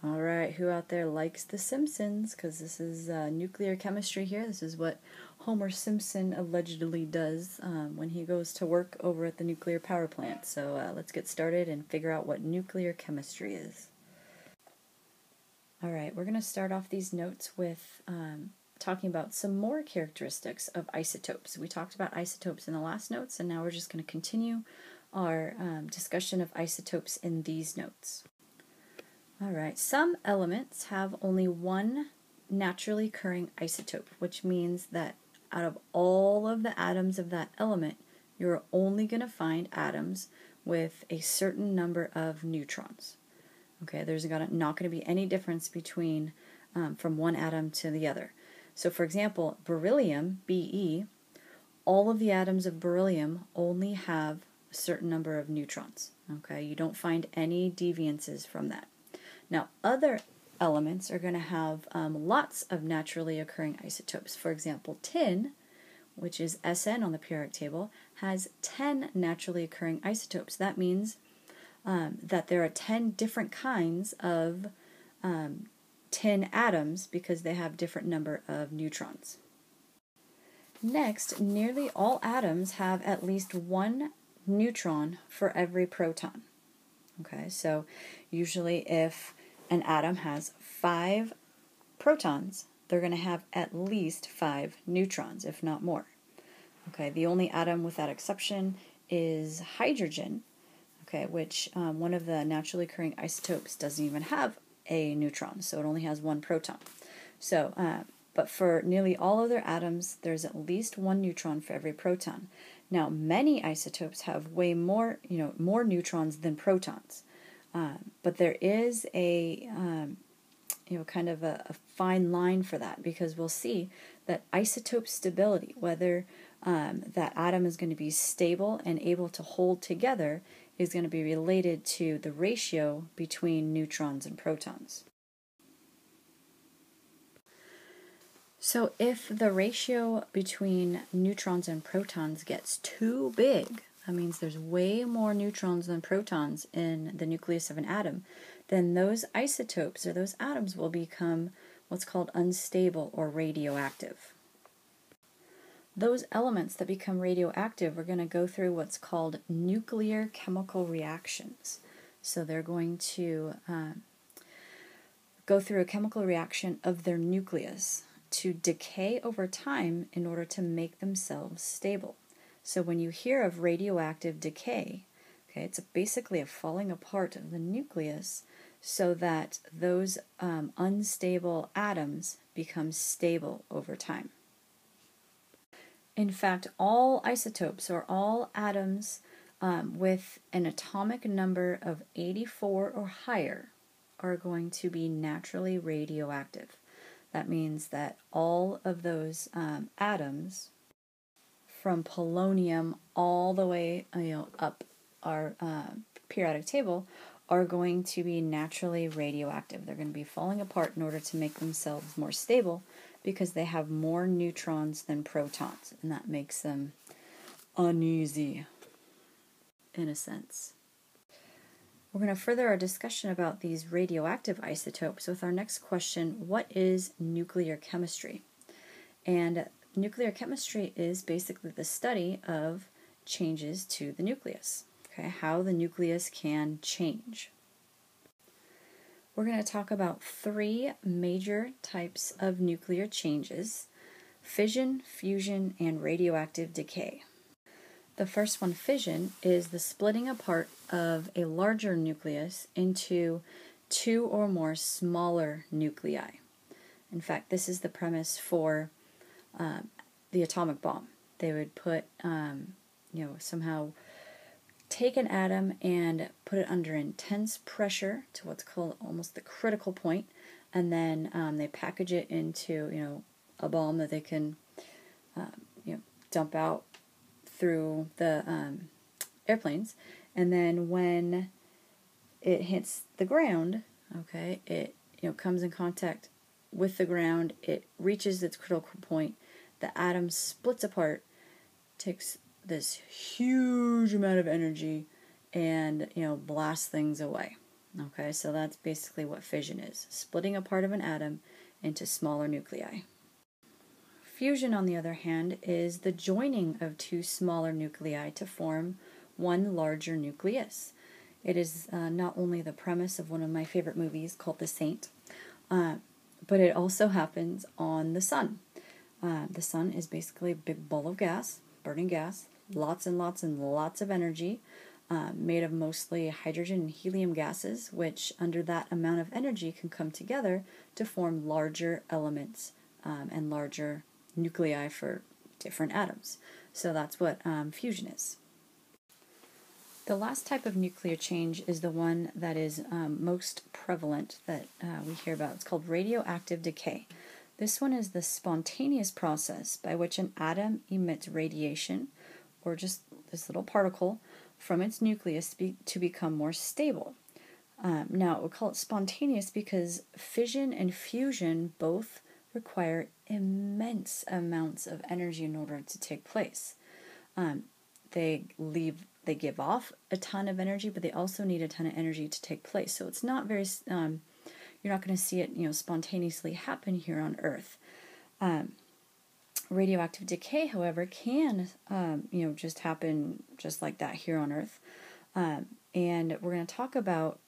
All right, who out there likes The Simpsons? Because this is nuclear chemistry here. This is what Homer Simpson allegedly does when he goes to work over at the nuclear power plant. So let's get started and figure out what nuclear chemistry is. All right, we're going to start off these notes with talking about some more characteristics of isotopes. We talked about isotopes in the last notes, and now we're just going to continue our discussion of isotopes in these notes. All right, some elements have only one naturally occurring isotope, which means that out of all of the atoms of that element, you're only going to find atoms with a certain number of neutrons. Okay, there's not going to be any difference between from one atom to the other. So for example, beryllium, Be, all of the atoms of beryllium only have a certain number of neutrons. Okay, you don't find any deviances from that. Now, other elements are going to have lots of naturally occurring isotopes. For example, tin, which is Sn on the periodic table, has 10 naturally occurring isotopes. That means that there are 10 different kinds of tin atoms because they have different number of neutrons. Next, nearly all atoms have at least one neutron for every proton. Okay, so usually if an atom has 5 protons, they're going to have at least 5 neutrons, if not more. Okay, the only atom with that exception is hydrogen, okay, which one of the naturally occurring isotopes doesn't even have a neutron, so it only has 1 proton. So, but for nearly all other atoms, there's at least 1 neutron for every proton. Now, many isotopes have way more, more neutrons than protons. But there is a, kind of a fine line for that, because we'll see that isotope stability, whether that atom is going to be stable and able to hold together, is going to be related to the ratio between neutrons and protons. So if the ratio between neutrons and protons gets too big, that means there's way more neutrons than protons in the nucleus of an atom, then those isotopes or those atoms will become what's called unstable or radioactive. Those elements that become radioactive are going to go through what's called nuclear chemical reactions. So they're going to go through a chemical reaction of their nucleus to decay over time in order to make themselves stable. So when you hear of radioactive decay, okay, it's basically a falling apart of the nucleus so that those unstable atoms become stable over time. In fact, all isotopes, or all atoms with an atomic number of 84 or higher, are going to be naturally radioactive. That means that all of those atoms, from polonium all the way up our periodic table, are going to be naturally radioactive. They're going to be falling apart in order to make themselves more stable because they have more neutrons than protons, and that makes them uneasy in a sense. We're going to further our discussion about these radioactive isotopes with our next question: what is nuclear chemistry? And nuclear chemistry is basically the study of changes to the nucleus, okay, how the nucleus can change. We're going to talk about 3 major types of nuclear changes: fission, fusion, and radioactive decay. The first one, fission, is the splitting apart of a larger nucleus into 2 or more smaller nuclei. In fact, this is the premise for the atomic bomb. They would put, somehow take an atom and put it under intense pressure to what's called almost the critical point, and then they package it into, a bomb that they can, dump out through the airplanes, and then when it hits the ground, okay, it comes in contact with the ground, it reaches its critical point, the atom splits apart, takes this huge amount of energy, and blasts things away. Okay, so that's basically what fission is, splitting a part of an atom into smaller nuclei. Fusion, on the other hand, is the joining of two smaller nuclei to form one larger nucleus. It is not only the premise of one of my favorite movies called The Saint, but it also happens on the sun. The sun is basically a big ball of gas, burning gas, lots and lots and lots of energy, made of mostly hydrogen and helium gases, which under that amount of energy can come together to form larger elements and larger nuclei for different atoms. So that's what fusion is. The last type of nuclear change is the one that is most prevalent that we hear about. It's called radioactive decay. This one is the spontaneous process by which an atom emits radiation, or just this little particle, from its nucleus to become more stable. Now, we call it spontaneous because fission and fusion both require immense amounts of energy in order to take place. They give off a ton of energy, but they also need a ton of energy to take place. So it's not very, you're not going to see it, spontaneously happen here on Earth. Radioactive decay, however, can, just happen just like that here on Earth. And we're going to talk about,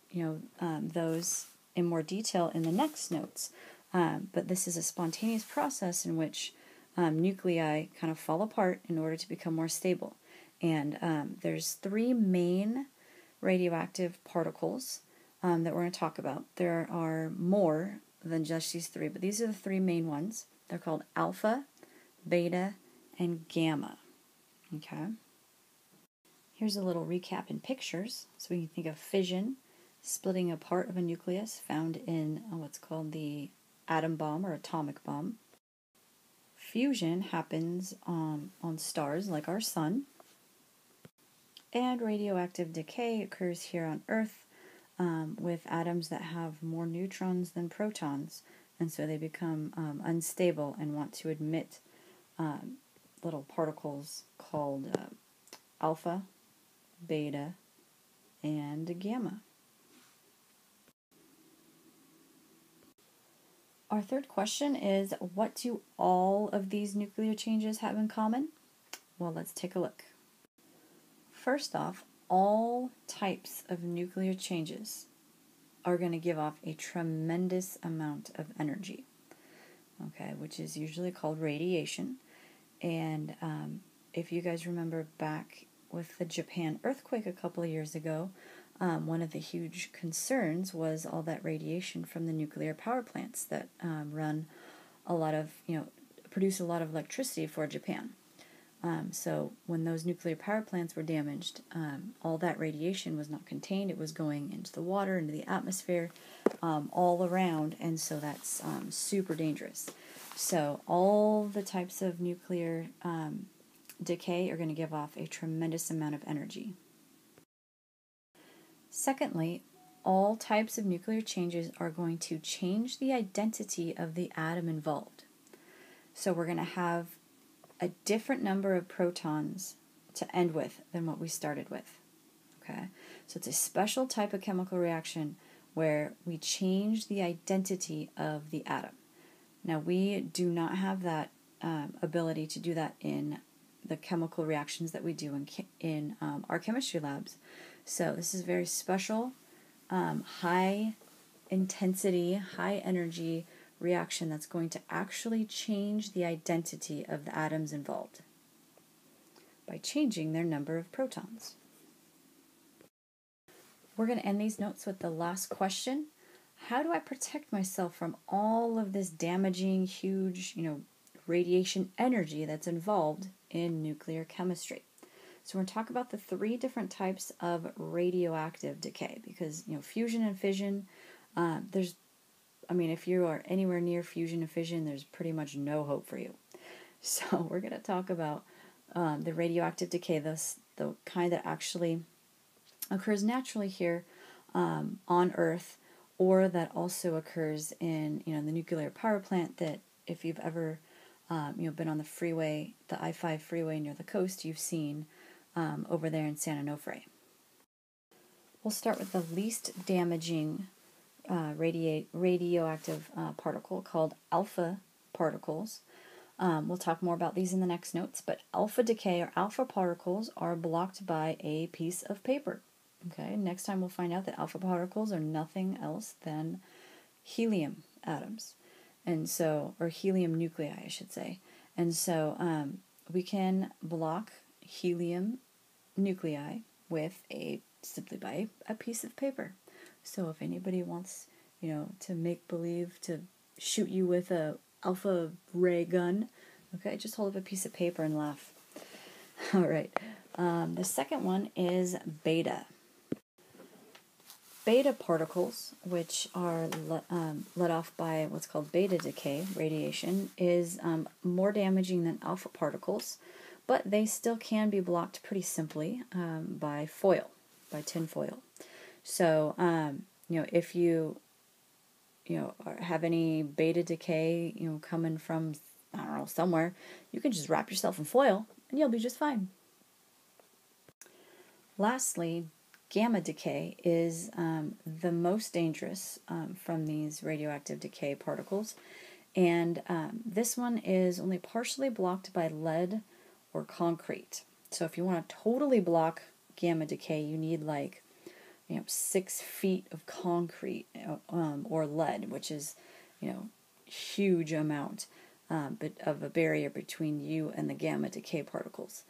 those in more detail in the next notes. But this is a spontaneous process in which nuclei kind of fall apart in order to become more stable. And there's three main radioactive particles that we're going to talk about. There are more than just these three, but these are the three main ones. They're called alpha, beta, and gamma. Okay. Here's a little recap in pictures. So we can think of fission, splitting a part of a nucleus found in what's called the atom bomb or atomic bomb. Fusion happens on stars like our sun. And radioactive decay occurs here on Earth with atoms that have more neutrons than protons, and so they become unstable and want to emit little particles called alpha, beta, and gamma. Our third question is, what do all of these nuclear changes have in common? Well, let's take a look. First off, all types of nuclear changes are going to give off a tremendous amount of energy, okay, which is usually called radiation. And if you guys remember back with the Japan earthquake a couple of years ago, one of the huge concerns was all that radiation from the nuclear power plants that run a lot of, produce a lot of electricity for Japan. So when those nuclear power plants were damaged, all that radiation was not contained. It was going into the water, into the atmosphere, all around, and so that's super dangerous. So all the types of nuclear decay are going to give off a tremendous amount of energy. Secondly, all types of nuclear changes are going to change the identity of the atom involved. So we're going to have a different number of protons to end with than what we started with. Okay? So it's a special type of chemical reaction where we change the identity of the atom. Now, we do not have that ability to do that in the chemical reactions that we do in our chemistry labs. So this is a very special, high intensity, high energy reaction that's going to actually change the identity of the atoms involved by changing their number of protons. We're going to end these notes with the last question. How do I protect myself from all of this damaging, huge, radiation energy that's involved in nuclear chemistry? So we're going to talk about the three different types of radioactive decay because, fusion and fission, if you are anywhere near fusion and fission, there's pretty much no hope for you. So we're going to talk about the radioactive decay, the kind that actually occurs naturally here on Earth, or that also occurs in the nuclear power plant. That if you've ever been on the freeway, the I-5 freeway near the coast, you've seen over there in San Onofre. we'll start with the least damaging radioactive particle called alpha particles. We'll talk more about these in the next notes, but alpha decay or alpha particles are blocked by a piece of paper. Okay, next time we'll find out that alpha particles are nothing else than helium atoms, and so, or helium nuclei, I should say. And so we can block helium nuclei with simply by a piece of paper. So if anybody wants, to make believe to shoot you with a alpha ray gun, okay, just hold up a piece of paper and laugh. All right. The second one is beta. Beta particles, which are let off by what's called beta decay radiation, is more damaging than alpha particles, but they still can be blocked pretty simply by tin foil. So, if you have any beta decay, coming from, I don't know, somewhere, you can just wrap yourself in foil and you'll be just fine. Lastly, gamma decay is the most dangerous from these radioactive decay particles, and this one is only partially blocked by lead or concrete. So if you want to totally block gamma decay, you need 6 feet of concrete or lead, which is huge amount but of a barrier between you and the gamma decay particles.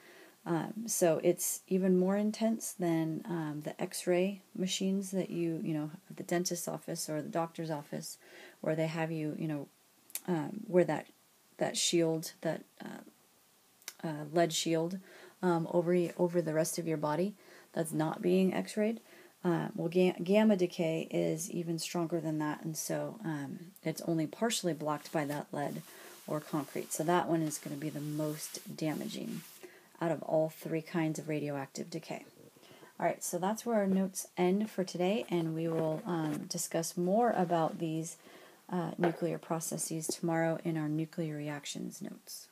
So it's even more intense than the X-ray machines that at the dentist's office or the doctor's office, where they have you, wear that shield, that lead shield over the rest of your body that's not being X-rayed. Well, gamma decay is even stronger than that, and so it's only partially blocked by that lead or concrete. So that one is going to be the most damaging out of all 3 kinds of radioactive decay. All right, so that's where our notes end for today, and we will discuss more about these nuclear processes tomorrow in our nuclear reactions notes.